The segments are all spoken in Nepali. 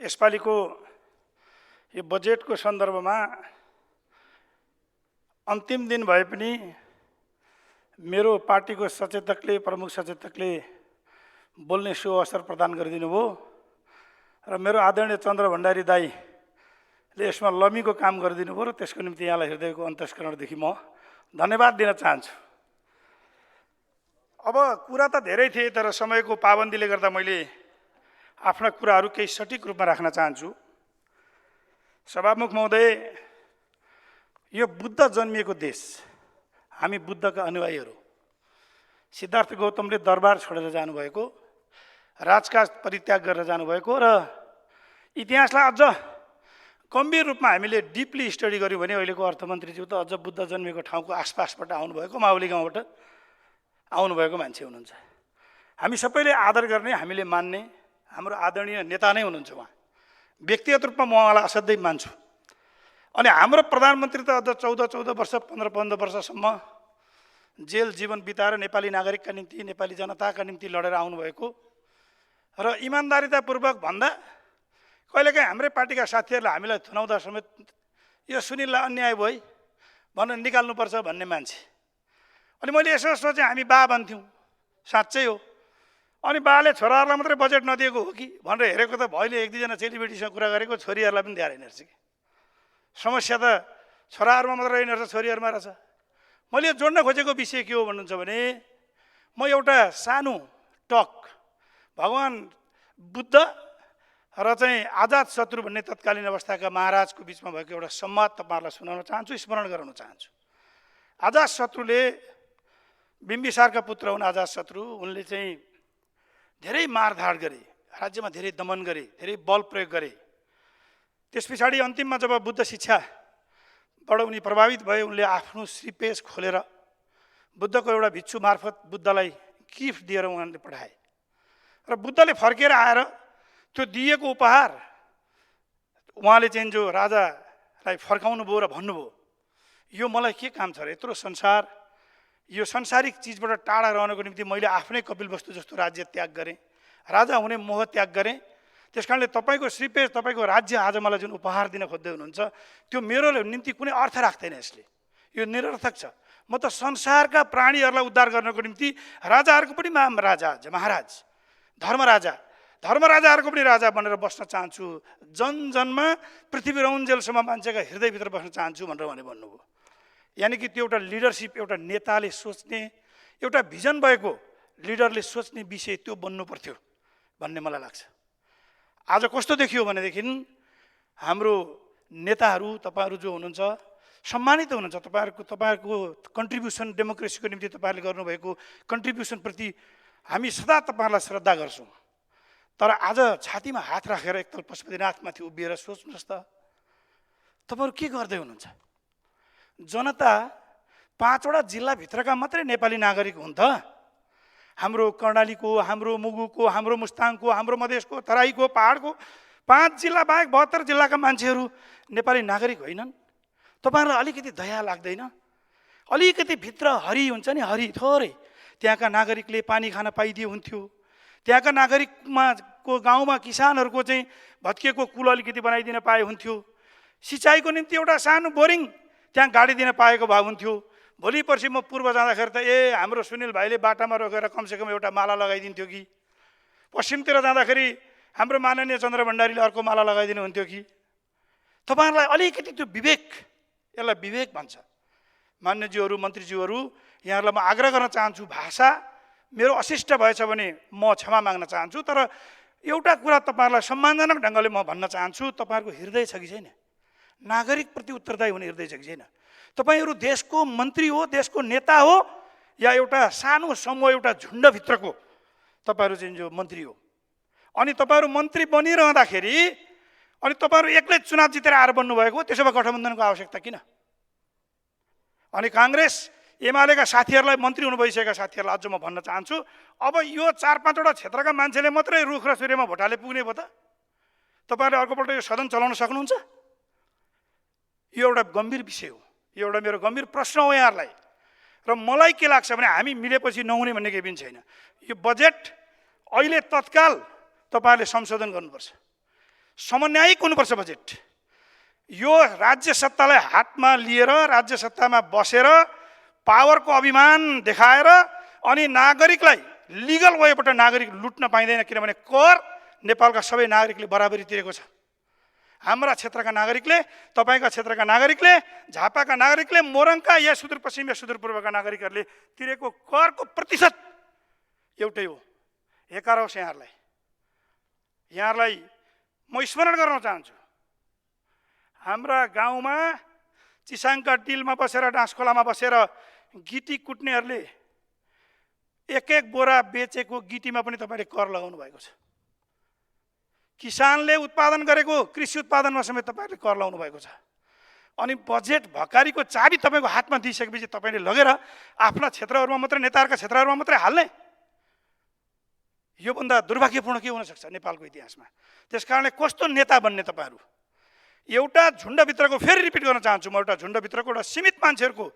यसपालिको यो बजेटको सन्दर्भमा अन्तिम दिन भए पनि मेरो पार्टीको सचेतकले प्रमुख सचेतकले बोल्ने सुअवसर प्रदान गरिदिनु भयो र मेरो आदरणीय चन्द्र भण्डारी दाईले यसमा लमीको काम गरिदिनु भयो र त्यसको निम्ति यहाँलाई हृदयको अन्तस्करणदेखि म धन्यवाद दिन चाहन्छु। अब कुरा त धेरै थिए, तर समयको पाबन्दीले गर्दा मैले आफ्ना कुराहरू केही सटिक रूपमा राख्न चाहन्छु। सभामुख महोदय, यो बुद्ध जन्मिएको देश, हामी बुद्धका अनुयायीहरू। सिद्धार्थ गौतमले दरबार छोडेर जानुभएको, राजकाज परित्याग गरेर जानुभएको र इतिहासलाई अझ गम्भीर रूपमा हामीले डिपली स्टडी गर्यौँ भने अहिलेको अर्थमन्त्रीज्यू त अझ बुद्ध जन्मिएको ठाउँको आसपासबाट आउनुभएको, माउली गाउँबाट आउनुभएको मान्छे हुनुहुन्छ। हामी सबैले आदर गर्ने, हामीले मान्ने हाम्रो आदरणीय नेता नै हुनुहुन्छ उहाँ। व्यक्तिगत रूपमा म उहाँलाई असाध्यै मान्छु। अनि हाम्रो प्रधानमन्त्री त अझ 14 वर्ष 15 वर्षसम्म जेल जीवन बिताएर नेपाली नागरिकका निम्ति, नेपाली जनताका निम्ति लडेर आउनुभएको र इमान्दारितापूर्वक भन्दा कहिलेकाहीँ हाम्रै पार्टीका साथीहरूले हामीलाई थुनाउँदा समेत यो सुनिललाई अन्याय भयो भनेर निकाल्नुपर्छ भन्ने मान्छे। अनि मैले यसो सोचेँ, हामी बा भन्थ्यौँ, साँच्चै हो। अनि बाले छोराहरूलाई मात्रै बजेट नदिएको हो कि भनेर हेरेको त भइले एक दुईजना चेलीबेटीसँग कुरा गरेको, छोरीहरूलाई पनि दिएर हिँड्छ कि। समस्या त छोराहरूमा मात्रै रहेन रहेछ, छोरीहरूमा रहेछ। मैले जोड्न खोजेको विषय के हो भन्नुहुन्छ भने, म एउटा सानो टक भगवान् बुद्ध र चाहिँ आजाद शत्रु भन्ने तत्कालीन अवस्थाका महाराजको बिचमा भएको एउटा संवाद तपाईँहरूलाई सुनाउन चाहन्छु, स्मरण गराउन चाहन्छु। आजाद शत्रुले, बिम्बिसारका पुत्र हुन् आजाद शत्रु, उनले चाहिँ धेरै मारधाड गरे, राज्यमा धेरै दमन गरे, धेरै बल प्रयोग गरे। त्यस पछाडि अन्तिममा जब बुद्ध शिक्षाबाट उनी प्रभावित भए, उनले आफ्नो श्रीपेश खोलेर बुद्धको एउटा भिक्षु मार्फत बुद्धलाई गिफ्ट दिएर उहाँले पठाए र बुद्धले फर्केर आएर त्यो दिएको उपहार उहाँले चाहिँ जो राजालाई फर्काउनु भयो र भन्नुभयो, यो मलाई के काम छ र, यत्रो संसार, यो संसारिक चिजबाट टाढा रहनको निम्ति मैले आफ्नै कपिलवस्तु जस्तो राज्य त्याग गरेँ, राजा हुने मोह त्याग गरेँ। त्यस कारणले तपाईँको श्रीपेश, तपाईँको राज्य आज मलाई जुन उपहार दिन खोज्दै हुनुहुन्छ, त्यो मेरो निम्ति कुनै अर्थ राख्दैन, यसले यो निरर्थक छ। म त संसारका प्राणीहरूलाई उद्धार गर्नको निम्ति राजाहरूको पनि महाराज, धर्मराजाहरूको पनि राजा बनेर बस्न चाहन्छु, जनजनमा पृथ्वी रौन्जेलसम्म मान्छेका हृदयभित्र बस्न चाहन्छु भनेर उहाँले भन्नुभयो। यानि कि त्यो एउटा लिडरसिप, एउटा नेताले सोच्ने, एउटा भिजन भएको लिडरले सोच्ने विषय त्यो बन्नु पर्थ्यो भन्ने मलाई लाग्छ। आज कस्तो देखियो भनेदेखि हाम्रो नेताहरू, तपाईँहरू जो हुनुहुन्छ सम्मानित हुनुहुन्छ, तपाईँहरूको कन्ट्रिब्युसन डेमोक्रेसीको निम्ति तपाईँहरूले गर्नुभएको कन्ट्रिब्युसनप्रति हामी सदा तपाईँहरूलाई श्रद्धा गर्छौँ। तर आज छातीमा हात राखेर एकताल पशुपतिनाथमाथि उभिएर सोच्नुहोस् त, तपाईँहरू के गर्दै हुनुहुन्छ? जनता 5वटा जिल्लाभित्रका मात्रै नेपाली नागरिक हुन् त? हाम्रो कर्णालीको, हाम्रो मुगुको, हाम्रो मुस्ताङको, हाम्रो मधेसको, तराईको, पहाडको 5 जिल्ला बाहेक 72 जिल्लाका मान्छेहरू नेपाली नागरिक होइनन्? तपाईँहरूलाई अलिकति दया लाग्दैन? अलिकति भित्र हरि हुन्छ नि, हरि थोरै, त्यहाँका नागरिकले पानी खान पाइदिए हुन्थ्यो, त्यहाँका नागरिकमा को गाउँमा किसानहरूको चाहिँ भत्किएको कुल अलिकति बनाइदिन पाए हुन्थ्यो, सिँचाइको निम्ति एउटा सानो बोरिङ त्यहाँ गाडी दिन पाएको भए हुन्थ्यो। भोलि पर्सि म पूर्व जाँदाखेरि त हाम्रो सुनिल भाइले बाटामा रोकेर कमसेकम एउटा माला लगाइदिन्थ्यो कि, पश्चिमतिर जाँदाखेरि हाम्रो माननीय चन्द्र भण्डारीले अर्को माला लगाइदिनु हुन्थ्यो कि। तपाईँहरूलाई अलिकति त्यो विवेक, यसलाई विवेक भन्छ। मान्यज्यूहरू, मन्त्रीज्यूहरू, यहाँहरूलाई म आग्रह गर्न चाहन्छु, भाषा मेरो अशिष्ट भएछ भने म क्षमा माग्न चाहन्छु, तर एउटा कुरा तपाईँहरूलाई सम्मानजनक ढङ्गले म भन्न चाहन्छु, तपाईँहरूको हृदय छ कि छैन? नागरिकप्रति उत्तरदायी हुने हृदय छ कि छैन? तपाईँहरू देशको मन्त्री हो, देशको नेता हो, या एउटा सानो समूह, एउटा झुन्डभित्रको तपाईँहरू चाहिँ जो मन्त्री हो? अनि तपाईँहरू मन्त्री बनिरहँदाखेरि अनि तपाईँहरू एक्लै चुनाव जितेर आएर बन्नुभएको हो, त्यसो भए गठबन्धनको आवश्यकता किन? अनि काङ्ग्रेस एमालेका साथीहरूलाई, मन्त्री हुनु भइसकेका साथीहरूलाई अझ म भन्न चाहन्छु, अब यो 4-5वटा क्षेत्रका मान्छेले मात्रै रुख र सूर्यमा भोटाले पुग्ने भयो त? तपाईँहरूले अर्कोपल्ट यो सदन चलाउन सक्नुहुन्छ? यो एउटा गम्भीर विषय हो, यो एउटा मेरो गम्भीर प्रश्न हो यहाँहरूलाई। र मलाई के लाग्छ भने हामी मिलेपछि नहुने भन्ने केही पनि छैन। यो बजेट अहिले तत्काल तपाईँहरूले संशोधन गर्नुपर्छ। समन्वयिक हुनुपर्छ बजेट। यो राज्य सत्तालाई हातमा लिएर राज्य सत्तामा बसेर पावरको अभिमान देखाएर अनि नागरिकलाई लिगल वेबाट नागरिक लुट्न पाइँदैन, किनभने कर नेपालका सबै नागरिकले बराबरी तिरेको छ। हाम्रा क्षेत्रका नागरिकले, तपाईँका क्षेत्रका नागरिकले, झापाका नागरिकले, मोरङका या सुदूरपश्चिम या सुदूरपूर्वका नागरिकहरूले तिरेको करको प्रतिशत एउटै हो। हेकारोस् यहाँहरूलाई म स्मरण गर्न चाहन्छु, हाम्रा गाउँमा चिसाङका डिलमा बसेर डाँसखोलामा बसेर गिटी कुट्नेहरूले एक बोरा बेचेको गिटीमा पनि तपाईँले कर लगाउनु भएको छ। किसानले उत्पादन गरेको कृषि उत्पादनमा समेत तपाईँले कर लगाउनु भएको छ। अनि बजेट भकारीको चाबी तपाईँको हातमा दिइसकेपछि तपाईँले लगेर आफ्ना क्षेत्रहरूमा मात्रै, नेताहरूका क्षेत्रहरूमा मात्रै हाल्ने, योभन्दा दुर्भाग्यपूर्ण के हुन सक्छ नेपालको इतिहासमा। त्यसकारणले कस्तो नेता बन्ने तपाईँहरू? एउटा झुन्डभित्रको, फेरि रिपिट गर्न चाहन्छु म, एउटा झुन्डभित्रको एउटा सीमित मान्छेहरूको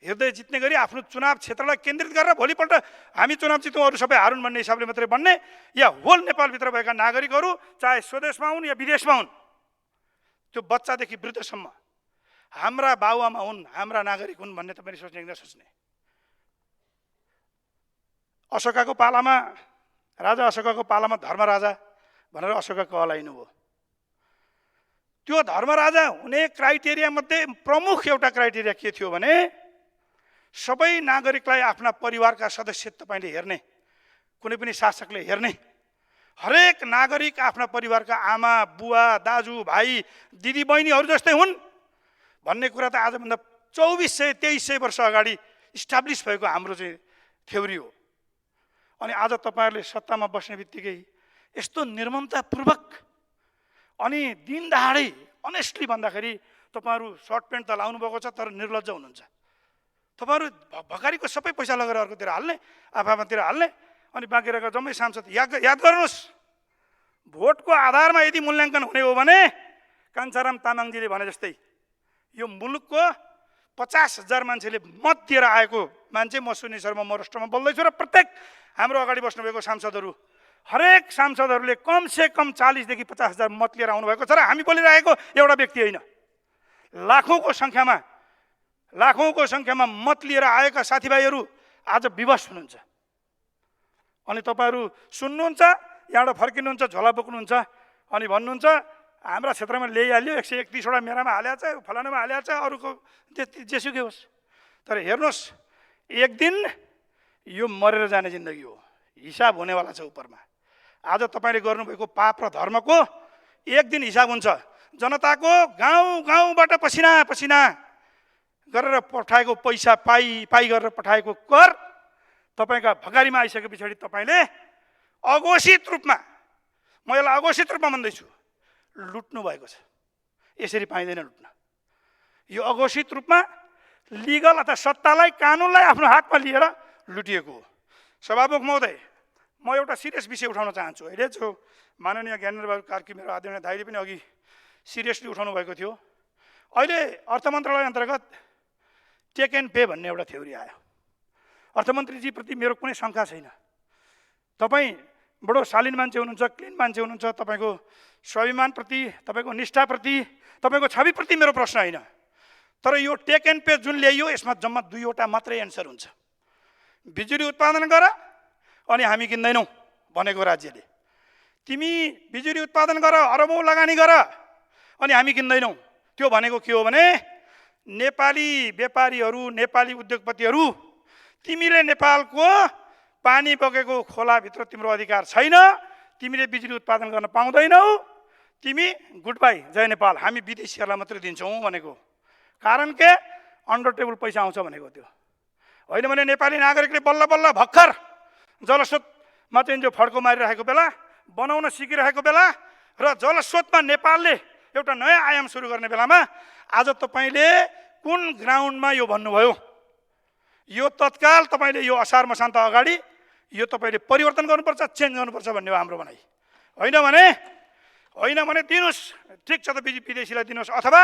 हृदय जित्ने गरी आफ्नो चुनाव क्षेत्रलाई केन्द्रित गरेर भोलिपल्ट हामी चुनाव जितौँ अरू सबै हारुन् भन्ने हिसाबले मात्रै बन्ने, या होल नेपालभित्र भएका नागरिकहरू चाहे स्वदेशमा हुन् या विदेशमा हुन्, त्यो बच्चादेखि वृद्धसम्म हाम्रा बाबुआमा हुन्, हाम्रा नागरिक हुन् भन्ने तपाईँले सोच्ने कि नसोच्ने? अशोकाको पालामा, राजा अशोकाको पालामा धर्मराजा भनेर अशोका कहलाइनु हो। त्यो धर्मराजा हुने क्राइटेरिया मध्ये प्रमुख एउटा क्राइटेरिया के थियो भने सबै नागरिकलाई आफ्ना परिवारका सदस्य तपाईँले हेर्ने, कुनै पनि शासकले हेर्ने, हरेक नागरिक आफ्ना परिवारका आमा बुवा दाजु भाइ दिदी बहिनीहरू जस्तै हुन् भन्ने कुरा त आजभन्दा 2400-2300 वर्ष अगाडि इस्टाब्लिस भएको हाम्रो चाहिँ थ्योरी हो। अनि आज तपाईँहरूले सत्तामा बस्ने बित्तिकै यस्तो निर्ममतापूर्वक अनि दिन दहाडै अनेस्टली भन्दाखेरि तपाईँहरू सर्ट प्यान्ट त लाउनु भएको छ तर निर्लज्ज हुनुहुन्छ। तपाईँहरू भकारीको सबै पैसा लगेर अर्कोतिर हाल्ने, आफआफतिर हाल्ने, अनि बाँकी रहेको जम्मै सांसद याद गर्नुहोस्, भोटको आधारमा यदि मूल्याङ्कन हुने हो भने कान्छाराम तामाङजीले भने जस्तै यो मुलुकको 50,000 मान्छेले मत दिएर आएको मान्छे म सुनिल शर्मा मोरस्टोमा बोल्दैछु र प्रत्येक हाम्रो अगाडि बस्नुभएको सांसदहरू, हरेक सांसदहरूले कमसे कम 40,000 देखि 50,000 मत लिएर आउनुभएको छ र हामी बोलिरहेको एउटा व्यक्ति होइन, लाखौँको सङ्ख्यामा मत लिएर आएका साथीभाइहरू आज विवश हुनुहुन्छ। अनि तपाईँहरू सुन्नुहुन्छ, यहाँबाट फर्किनुहुन्छ, झोला बोक्नुहुन्छ अनि भन्नुहुन्छ हाम्रा क्षेत्रमा ल्याइहाल्यो 131वटा मेरामा हालेको छ, फलानामा हालेको छ, अरूको जेसुकै होस्। तर हेर्नुहोस्, एक दिन यो मरेर जाने जिन्दगी हो, हिसाब हुनेवाला छ उपरमा। आज तपाईँले गर्नुभएको पाप र धर्मको एक दिन हिसाब हुन्छ। जनताको गाउँबाट पसिना गरेर पठाएको पैसा पाइ गरेर पठाएको कर तपाईँका भकारीमा आइसके पछाडि तपाईँले अघोषित रूपमा, म यसलाई अघोषित रूपमा भन्दैछु, लुट्नु भएको छ। यसरी पाइँदैन लुट्न। यो अघोषित रूपमा लिगल अथवा सत्तालाई, कानुनलाई आफ्नो हातमा लिएर लुटिएको हो। सभामुख महोदय, म एउटा सिरियस विषय उठाउन चाहन्छु। अहिले जो माननीय ज्ञानेन्द्र कार्की मेरो आदरणीय दाइले पनि अघि सिरियसली उठाउनु भएको थियो, अहिले अर्थ मन्त्रालय अन्तर्गत टेक एन्ड पे भन्ने एउटा थ्योरी आयो। अर्थमन्त्रीजीप्रति मेरो कुनै शङ्का छैन, तपाईँ बडो शालीन मान्छे हुनुहुन्छ, क्लिन मान्छे हुनुहुन्छ, तपाईँको स्वाभिमानप्रति, तपाईँको निष्ठाप्रति, तपाईँको छविप्रति मेरो प्रश्न होइन। तर यो टेक एन्ड पे जुन ल्याइयो यसमा जम्मा 2वटा मात्रै एन्सर हुन्छ। बिजुली उत्पादन गर अनि हामी किन्दैनौँ भनेको राज्यले, तिमी बिजुली उत्पादन गर, अरबौँ लगानी गर अनि हामी किन्दैनौँ, त्यो भनेको के हो भने नेपाली व्यापारीहरू, नेपाली उद्योगपतिहरू, तिमीले नेपालको पानी बगेको खोलाभित्र तिम्रो अधिकार छैन, तिमीले बिजुली उत्पादन गर्न पाउँदैनौ, तिमी गुड बाई जय नेपाल, हामी विदेशीहरूलाई मात्रै दिन्छौँ भनेको। कारण के? अन्डर टेबल पैसा आउँछ भनेको त्यो होइन भने नेपाली नागरिकले बल्ल बल्ल भर्खर जलस्रोतमा चाहिँ जो फड्को मारिरहेको बेला, बनाउन सिकिरहेको बेला र जलस्रोतमा नेपालले एउटा नयाँ आयाम सुरु गर्ने बेलामा आज तपाईँले कुन ग्राउन्डमा यो भन्नुभयो? यो तत्काल तपाईँले यो असार मसान्त अगाडि यो तपाईँले परिवर्तन गर्नुपर्छ, चेन्ज गर्नुपर्छ भन्ने हो हाम्रो भनाइ। होइन भने दिनुहोस्, ठिक छ त विदेशीलाई दिनुहोस्, अथवा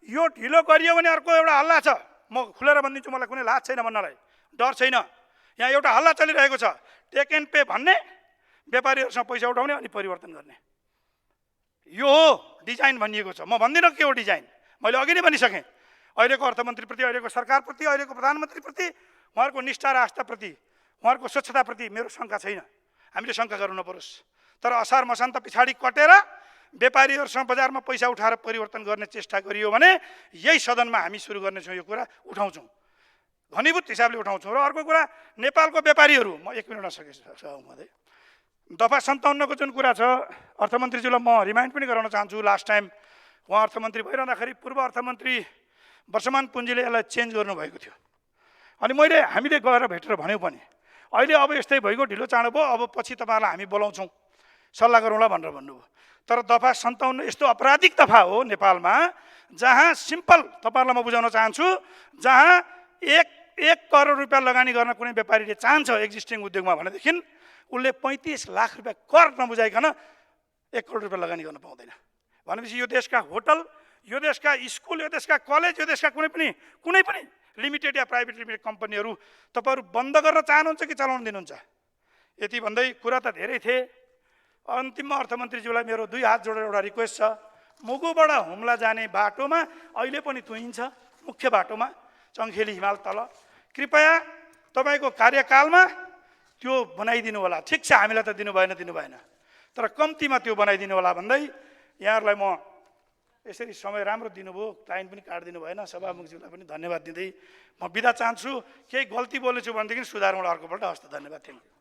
यो ढिलो गरियो भने अर्को एउटा हल्ला छ। म खुलेर भनिदिन्छु, मलाई कुनै लाज छैन भन्नलाई, डर छैन। यहाँ एउटा हल्ला चलिरहेको छ, टेक एन्ड पे भन्ने, व्यापारीहरूसँग पैसा उठाउने अनि परिवर्तन गर्ने। यो हो डिजाइन भनिएको छ। म भन्दिनँ के हो डिजाइन, मैले अघि नै भनिसकेँ। अहिलेको अर्थमन्त्रीप्रति, अहिलेको सरकारप्रति, अहिलेको प्रधानमन्त्रीप्रति, उहाँहरूको निष्ठा र आस्थाप्रति, उहाँहरूको स्वच्छताप्रति मेरो शङ्का छैन। हामीले शङ्का गर्नु नपरोस्। तर असार मसान्त पछाडि कटेर व्यापारीहरूसँग बजारमा पैसा उठाएर परिवर्तन गर्ने चेष्टा गरियो भने यही सदनमा हामी सुरु गर्नेछौँ। यो कुरा उठाउँछौँ, घनीभूत हिसाबले उठाउँछौँ। र अर्को कुरा, नेपालको व्यापारीहरू, म 1 मिनट नसकेँ महोदय, दफा 57 को जुन कुरा छ, अर्थमन्त्रीज्यूलाई म रिमाइन्ड पनि गराउन चाहन्छु। लास्ट टाइम उहाँ अर्थमन्त्री भइरहँदाखेरि पूर्व अर्थमन्त्री वर्षमान पुञ्जीले यसलाई चेन्ज गर्नुभएको थियो। अनि हामीले गएर भेटेर भन्यौँ पनि, अहिले अब यस्तै भइगयो, ढिलो चाँडो भयो, अब पछि तपाईँहरूलाई हामी बोलाउँछौँ, सल्लाह गरौँला भनेर भन्नुभयो। तर दफा 57 यस्तो अपराधिक दफा हो नेपालमा, जहाँ सिम्पल तपाईँहरूलाई म बुझाउन चाहन्छु, जहाँ 1 करोड रुपियाँ लगानी गर्न कुनै व्यापारीले चाहन्छ एक्जिस्टिङ उद्योगमा भनेदेखि उसले 35 लाख रुपियाँ कर नबुझाइकन 1 करोड रुपियाँ लगानी गर्न पाउँदैन। भनेपछि यो देशका होटल, यो देशका स्कुल, यो देशका कलेज, यो देशका कुनै पनि लिमिटेड या प्राइभेट लिमिटेड कम्पनीहरू तपाईँहरू बन्द गर्न चाहनुहुन्छ कि चलाउन दिनुहुन्छ? यति भन्दै कुरा त धेरै थिए। अन्तिममा अर्थमन्त्रीज्यूलाई मेरो 2 हात जोडेर एउटा रिक्वेस्ट छ। मुगुबाट हुम्ला जाने बाटोमा अहिले पनि तुइन्छ, मुख्य बाटोमा चङ्खेली हिमाल तल, कृपया तपाईँको कार्यकालमा त्यो बनाइदिनु होला। ठिक छ, हामीलाई त दिनु भएन, तर कम्तीमा त्यो बनाइदिनु होला भन्दै यहाँहरूलाई म यसरी समय राम्रो दिनुभयो, टाइम पनि काटिदिनु भएन, सभामुखज्यूलाई पनि धन्यवाद दिँदै म बिदा चाहन्छु। केही गल्ती बोलेछु भनेदेखि सुधारौँला अर्कोपल्ट। हस् त, धन्यवाद, थ्याङ्क यू।